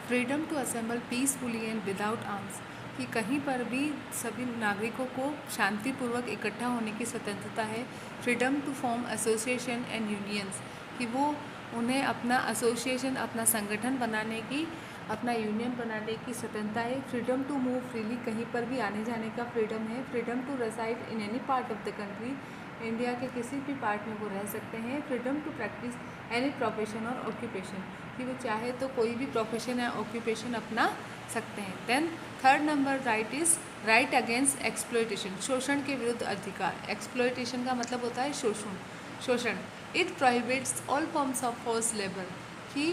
Freedom to assemble peacefully and without arms, कि कहीं पर भी सभी नागरिकों को शांतिपूर्वक इकट्ठा होने की स्वतंत्रता है। Freedom to form association and unions, कि वो उन्हें अपना एसोसिएशन, अपना संगठन बनाने की, अपना यूनियन बनाने की स्वतंत्रता है। फ्रीडम टू मूव फ्रीली, कहीं पर भी आने जाने का फ्रीडम है। Freedom to reside in any part of the country, India के किसी भी पार्ट में वो रह सकते हैं। Freedom to practise any profession और ऑक्यूपेशन, कि वो चाहे तो कोई भी प्रोफेशन या ऑक्यूपेशन अपना सकते हैं। Then third number right is right against exploitation, शोषण के विरुद्ध अधिकार। एक्सप्लॉयटेशन का मतलब होता है शोषण। It prohibits all forms of force labour, कि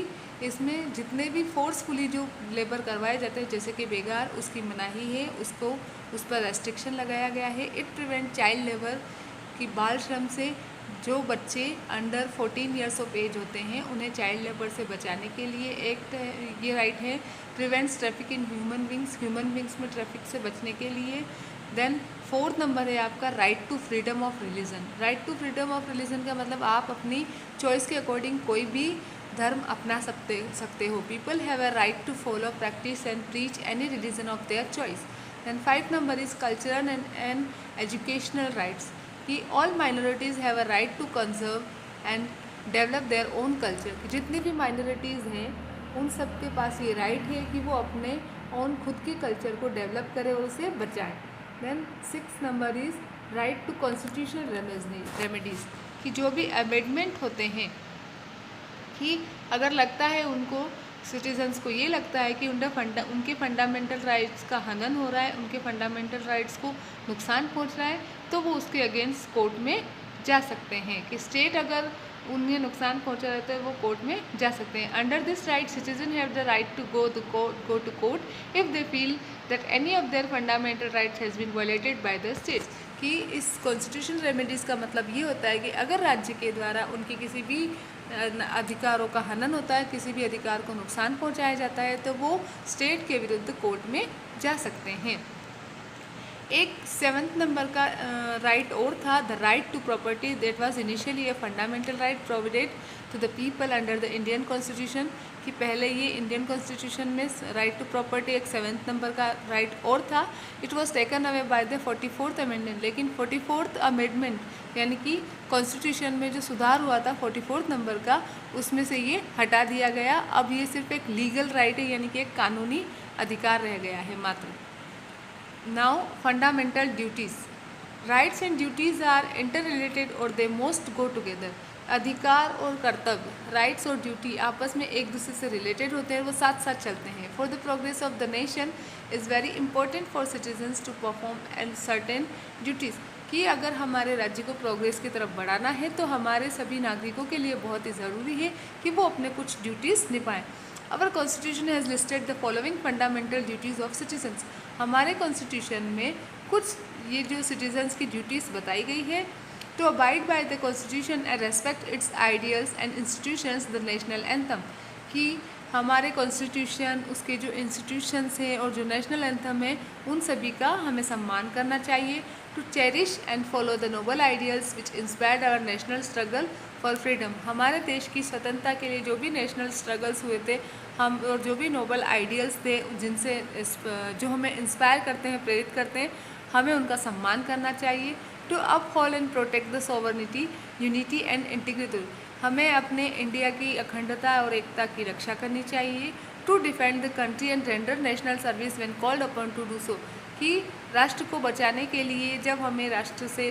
इसमें जितने भी फोर्सफुली जो लेबर करवाए जाते हैं, जैसे कि बेगार, उसकी मनाही है, उसको उस पर रेस्ट्रिक्शन लगाया गया है। इट प्रिवेंट चाइल्ड लेबर, कि बाल श्रम से जो बच्चे अंडर 14 ईयर्स ऑफ एज होते हैं उन्हें चाइल्ड लेबर से बचाने के लिए एक्ट ये राइट है। Prevents traffic in human beings में ट्रैफिक से बचने के लिए। देन फोर्थ नंबर है आपका right to freedom of religion. Right to freedom of religion का मतलब आप अपनी चॉइस के अकॉर्डिंग कोई भी धर्म अपना सकते हो। People have a right to follow, practise and preach any religion of their choice. Then 5 number is cultural and educational rights, कि all minorities have a right to conserve and develop their own culture. जितनी भी minorities हैं उन सब के पास ये right है कि वो अपने ओन खुद के कल्चर को डेवलप करें और उसे बचाएं। Then 6 number is right to constitutional remedies, कि जो भी अमेंडमेंट होते हैं, कि अगर लगता है उनको सिटीजन्स को ये लगता है कि उनके फंडामेंटल राइट्स का हनन हो रहा है, उनके फंडामेंटल राइट्स को नुकसान पहुंच रहा है, तो वो उसके अगेंस्ट कोर्ट में जा सकते हैं। कि स्टेट अगर उन्हें नुकसान पहुंचा रहा है तो वो कोर्ट में जा सकते हैं। Under this right citizen have the right to go to court if they feel that any of their fundamental rights has been violated by the state. कि इस कॉन्स्टिट्यूशन रेमेडीज़ का मतलब ये होता है कि अगर राज्य के द्वारा उनके किसी भी अधिकारों का हनन होता है, किसी भी अधिकार को नुकसान पहुंचाया जाता है, तो वो स्टेट के विरुद्ध कोर्ट में जा सकते हैं। एक 7th नंबर का राइट और था, the right to property, that was initially a fundamental right provided to the people under the Indian constitution. कि पहले ये इंडियन कॉन्स्टिट्यूशन में राइट टू प्रॉपर्टी एक 7th नंबर का राइट और था। It was taken away by the 44th amendment, लेकिन 44th amendment यानी कि कॉन्स्टिट्यूशन में जो सुधार हुआ था 44th नंबर का, उसमें से ये हटा दिया गया। अब ये सिर्फ एक लीगल राइट है, यानी कि एक कानूनी अधिकार रह गया है मात्र। Now fundamental duties. Rights and duties are interrelated or they most go together. अधिकार और कर्तव्य, राइट्स और ड्यूटी आपस में एक दूसरे से रिलेटेड होते हैं, वो साथ साथ चलते हैं। For the progress of the nation is very important for citizens to perform and certain duties, कि अगर हमारे राज्य को प्रोग्रेस की तरफ बढ़ाना है तो हमारे सभी नागरिकों के लिए बहुत ही ज़रूरी है कि वो अपने कुछ ड्यूटीज़ निभाएं। Our Constitution has listed the following fundamental duties of citizens. हमारे कॉन्स्टिट्यूशन में कुछ ये जो सिटीजन्स की ड्यूटीज़ बताई गई है। To abide by the constitution and respect its ideals and institutions, the national anthem, कि हमारे कॉन्स्टिट्यूशन, उसके जो इंस्टीट्यूशंस हैं और जो नेशनल एंथम है, उन सभी का हमें सम्मान करना चाहिए। To cherish and follow the noble ideals which inspired our national struggle for freedom, हमारे देश की स्वतंत्रता के लिए जो भी नेशनल स्ट्रगल्स हुए थे, हम और जो भी नोबल आइडियल्स थे जिनसे जो हमें इंस्पायर करते हैं, प्रेरित करते हैं, हमें उनका सम्मान करना चाहिए। To uphold and protect the sovereignty, unity and integrity, हमें अपने इंडिया की अखंडता और एकता की रक्षा करनी चाहिए। To defend the country and render national service when called upon to do so, कि राष्ट्र को बचाने के लिए जब हमें राष्ट्र से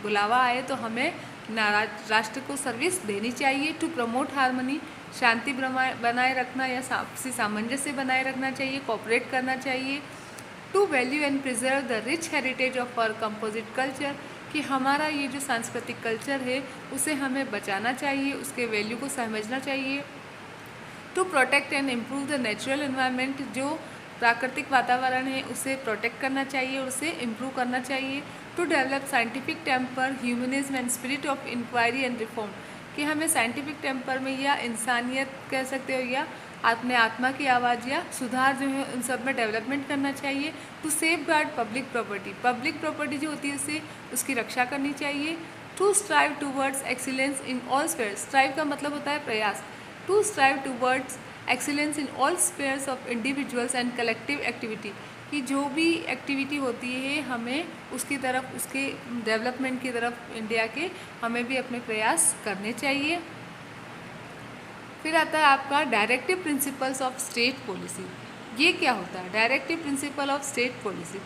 बुलावा आए तो हमें राष्ट्र को सर्विस देनी चाहिए। टू प्रमोट हार्मनी, शांति बनाए रखना या आपसी सामंजस्य बनाए रखना चाहिए, कोऑपरेट करना चाहिए। To value and preserve the rich heritage of our composite culture, कि हमारा ये जो सांस्कृतिक कल्चर है उसे हमें बचाना चाहिए, उसके वैल्यू को समझना चाहिए। To protect and improve the natural environment, जो प्राकृतिक वातावरण है उसे प्रोटेक्ट करना चाहिए और उसे इम्प्रूव करना चाहिए। To develop scientific temper, humanism and spirit of inquiry and reform, कि हमें साइंटिफिक टेम्पर में या इंसानियत कह सकते हो या अपने आत्मा की आवाज़ या सुधार जो है उन सब में डेवलपमेंट करना चाहिए। To safeguard public property जो होती है उसे उसकी रक्षा करनी चाहिए। To strive towards excellence in all spheres, strive का मतलब होता है प्रयास, to strive towards excellence in all spheres of individuals and collective activity, कि जो भी एक्टिविटी होती है हमें उसकी तरफ, उसके डेवलपमेंट की तरफ इंडिया के हमें भी अपने प्रयास करने चाहिए। फिर आता है आपका directive principles of state policy. ये क्या होता है directive principle of state policy?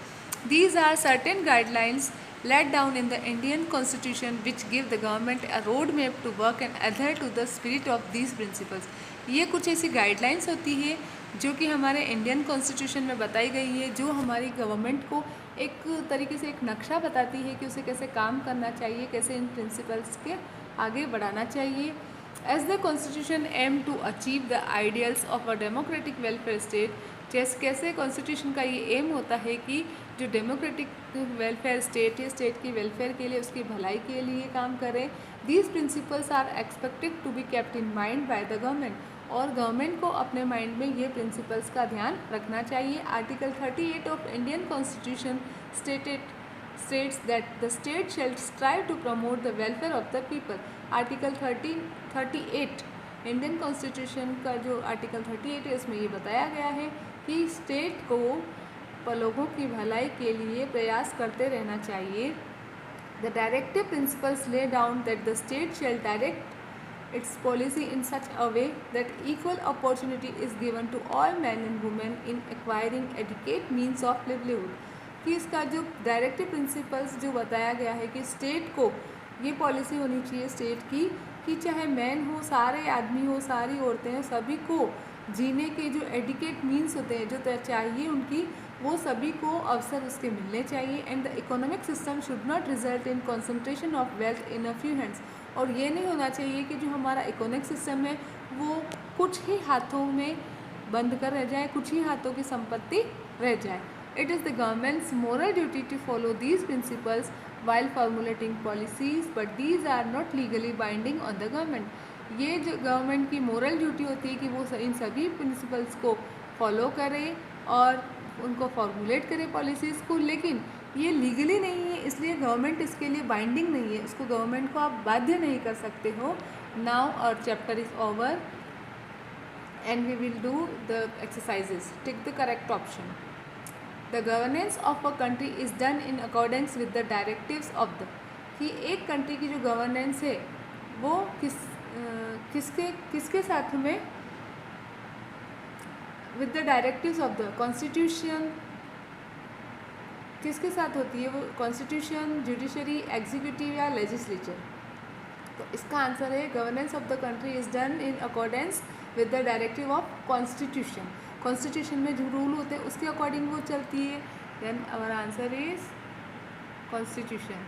These are certain guidelines laid down in the Indian Constitution which give the government a road map to work and adhere to the spirit of these principles। ये कुछ ऐसी guidelines होती है जो कि हमारे Indian constitution में बताई गई है, जो हमारी गवर्नमेंट को एक तरीके से एक नक्शा बताती है कि उसे कैसे काम करना चाहिए, कैसे इन प्रिंसिपल्स के आगे बढ़ाना चाहिए। As the constitution aim to achieve the ideals of a democratic welfare state, जैसे कैसे कॉन्स्टिट्यूशन का ये एम होता है कि जो डेमोक्रेटिक वेलफेयर स्टेट है, स्टेट की वेलफेयर के लिए, उसकी भलाई के लिए काम करें। These principles are expected to be kept in mind by the government, और गवर्नमेंट को अपने माइंड में ये प्रिंसिपल्स का ध्यान रखना चाहिए। Article 38 of Indian constitution states that the state shall strive to promote the welfare of the people। Article 38 Indian constitution का जो आर्टिकल 38 है उसमें ये बताया गया है कि स्टेट को लोगों की भलाई के लिए प्रयास करते रहना चाहिए। The directive principles lay down that the state shall direct its policy in such a way that equal opportunity is given to all man and women in acquiring educate means of livelihood. कि इसका जो directive principles जो बताया गया है कि state को ये पॉलिसी होनी चाहिए स्टेट की कि चाहे मैन हो, सारे आदमी हो, सारी औरतें हो, सभी को जीने के जो एडुकेट मीन्स होते हैं, जो चाहिए उनकी, वो सभी को अवसर उसके मिलने चाहिए। And the economic system should not result in concentration of wealth in a few hands. और ये नहीं होना चाहिए कि जो हमारा इकोनॉमिक सिस्टम है वो कुछ ही हाथों में बंद कर रह जाए, कुछ ही हाथों की संपत्ति रह जाए। It is the government's moral duty to follow these principles while formulating policies, but these are not legally binding on the government। ये जो गवर्नमेंट की मोरल ड्यूटी होती है कि वो इन सभी प्रिंसिपल्स को फॉलो करे और उनको फॉर्मुलेट करे पॉलिसीज़ को, लेकिन ये लीगली नहीं है, इसलिए गवर्नमेंट इसके लिए बाइंडिंग नहीं है, उसको गवर्नमेंट को आप बाध्य नहीं कर सकते हो। Now our chapter is over and we will do the exercises. Tick the correct option. The governance of a country is done in accordance with the directives of the, कि एक कंट्री की जो गवर्नेंस है वो किसके साथ में, with the directives of the constitution, किसके साथ होती है वो, कॉन्स्टिट्यूशन, जुडिशरी, एग्जीक्यूटिव या लेजिस्लेचर। तो इसका आंसर है governance of the country is done in accordance with the directive of constitution. Constitution में जो रूल होते हैं उसके अकॉर्डिंग वो चलती है। Then our answer is constitution.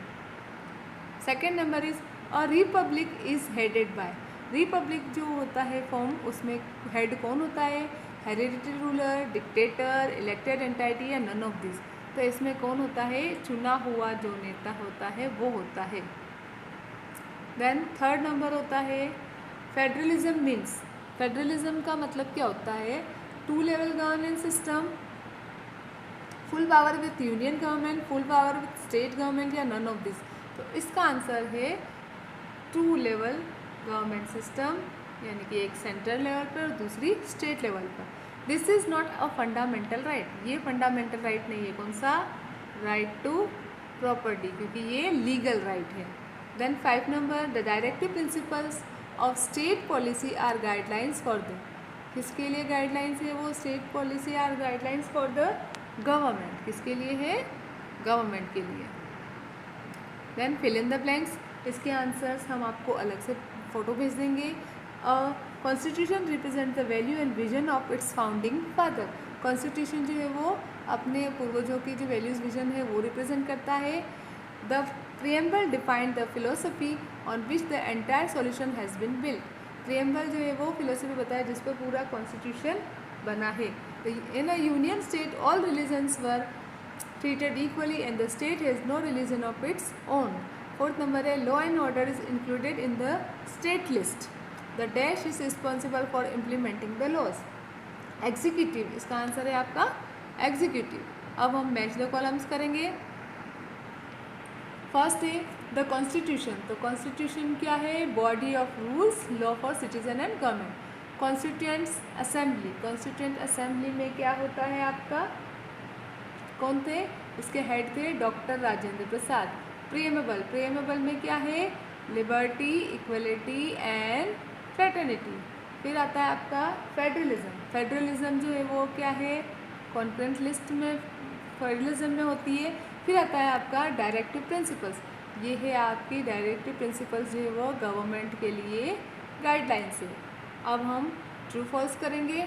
Second number is a republic is headed by. Republic जो होता है फॉर्म, उसमें हेड कौन होता है, hereditary ruler, dictator, elected entity या नन ऑफ दिस। तो इसमें कौन होता है, चुना हुआ जो नेता होता है वो होता है। देन थर्ड नंबर होता है फेडरलिज्म मीन्स। फेडरलिज्म का मतलब क्या होता है, two level governance system, full power with union government, full power with state government या नन ऑफ दिस। तो इसका आंसर है टू लेवल गवर्नमेंट सिस्टम, यानी कि एक सेंट्रल लेवल पर और दूसरी स्टेट लेवल पर। This is not a fundamental right, ये फंडामेंटल राइट नहीं है। कौन सा, राइट टू प्रॉपर्टी, क्योंकि ये लीगल राइट है। Then 5 number, the directive principles of state policy are guidelines for the, किसके लिए गाइडलाइंस है वो, state policy are guidelines for the government, किसके लिए है, गवर्नमेंट के लिए। Then fill in the blanks, इसके आंसर्स हम आपको अलग से फ़ोटो भेज देंगे। Constitution represent the value and vision of its founding father. Constitution जो है वो अपने पूर्वजों की जो वैल्यूज़ विजन है वो रिप्रेजेंट करता है। The preamble defined the philosophy on which the entire solution has been built. Preamble जो है वो फिलोसफी बताया जिस पर पूरा कॉन्स्टिट्यूशन बना है। In a union state all religions were treated equally and the state has no religion of its own। Fourth number है law and order is included in the state list। the dash is responsible for implementing the laws। Executive, इसका answer है आपका executive. अब हम match the columns करेंगे। First है the constitution. तो constitution क्या है, body of rules, law for citizen and government. Constituents assembly, constituent assembly में क्या होता है आपका, कौन थे, इसके हेड थे डॉक्टर राजेंद्र प्रसाद। प्रिएमेबल, प्रिएमेबल में क्या है, लिबर्टी, इक्वलिटी एंड फ्रेटर्निटी। फिर आता है आपका फेडरलिज्म, फेडरलिज्म जो है वो क्या है, कॉन्फ्रेंस लिस्ट में फेडरलिज्म में होती है। फिर आता है आपका डायरेक्टिव प्रिंसिपल्स, ये है आपकी डायरेक्टिव प्रिंसिपल्स जो है वो गवर्नमेंट के लिए गाइडलाइंस है। अब हम ट्रू फॉल्स करेंगे।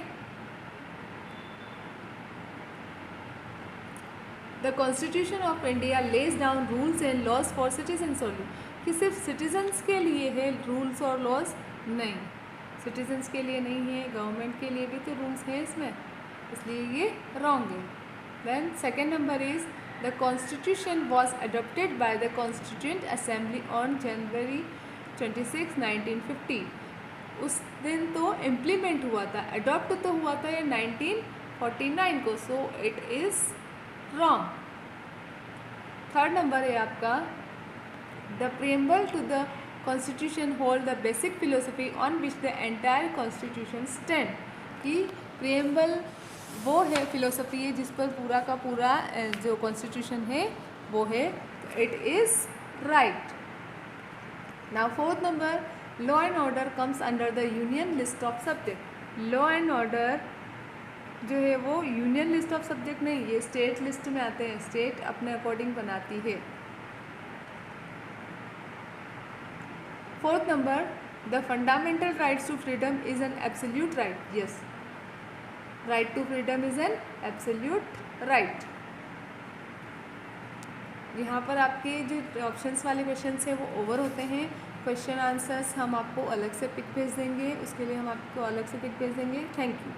The constitution of India lays down rules and laws for citizens only, कि सिर्फ सिटीजन्स के लिए है रूल्स और लॉज, नहीं, सिटीजन्स के लिए नहीं है, गवर्नमेंट के लिए भी तो रूल्स हैं इसमें, इसलिए ये रॉन्ग है। Then second number is the constitution was adopted by the constituent assembly on January 26, 1950, उस दिन तो इम्प्लीमेंट हुआ था, अडॉप्ट तो हुआ था ये 1949 को, so it is wrong. Third number है आपका the preamble to the constitution hold the basic philosophy on which the entire constitution stand, कि प्रेम्बल वो है फिलोसफी है जिस पर पूरा का पूरा जो कॉन्स्टिट्यूशन है वो है, it is right. Now fourth number, law and order comes under the union list of subject, law and order जो है वो यूनियन लिस्ट ऑफ सब्जेक्ट नहीं, ये स्टेट लिस्ट में आते हैं, स्टेट अपने अकॉर्डिंग बनाती है। Fourth number, the fundamental rights to freedom is an absolute right, yes, right to freedom is an absolute right. यहाँ पर आपके जो ऑप्शंस वाले क्वेश्चंस हैं वो ओवर होते हैं, क्वेश्चन आंसर्स हम आपको अलग से पिक भेज देंगे, उसके लिए हम आपको अलग से पिक भेज देंगे। Thank you.